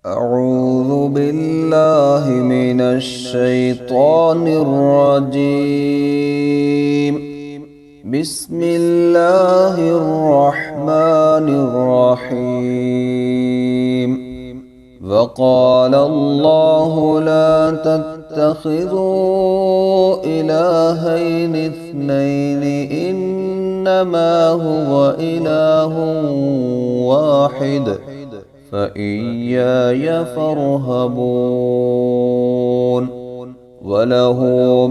أعوذ بالله من الشيطان الرجيم. بسم الله الرحمن الرحيم. وقال الله لا تتخذوا إلهين اثنين إنما هو إله واحد فإياي فارهبون. وله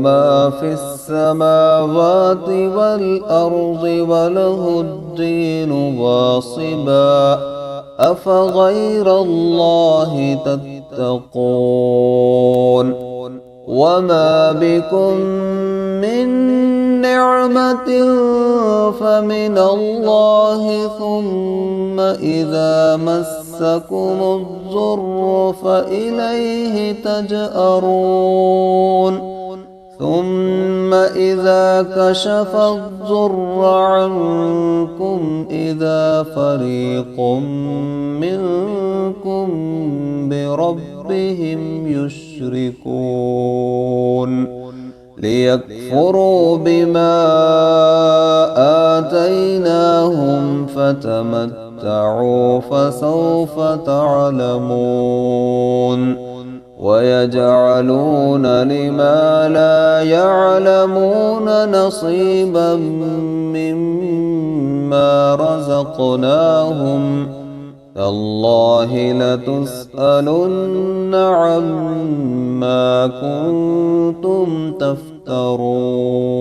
ما في السماوات والأرض وله الدين واصبا أفغير الله تتقون. وما بكم من نعمة فمن الله ثم إذا مسكم الضر فإليه تجأرون. ثم إذا كشف الضر عنكم إذا فريق منكم بربهم يشركون. ليكفروا بما آتيناهم فتمتعوا فسوف تعلمون. ويجعلون لما لا يعلمون نصيبا مما رزقناهم تالله لتسألن عما كنتم تفترون.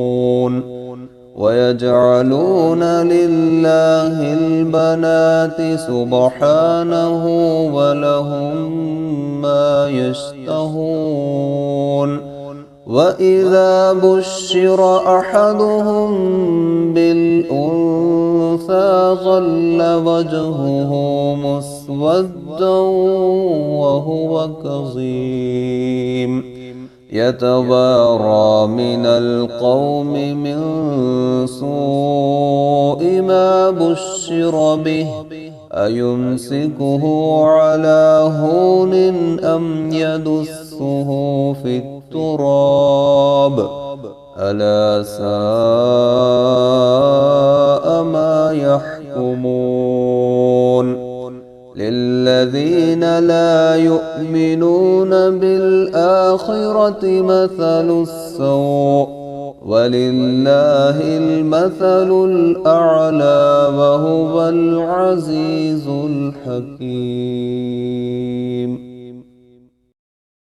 ويجعلون لله البنات سبحانه ولهم ما يشتهون. وإذا بشر أحدهم بالأنثى ظل وجهه مسودا وهو كظيم يتوارى من القوم من سوء ما بشر به أيمسكه على هون أم يدسه في التراب ألا ساء ما يحكمون. للذين لا يؤمنون بالآخرة مثل السوء ولله المثل الأعلى وهو العزيز الحكيم.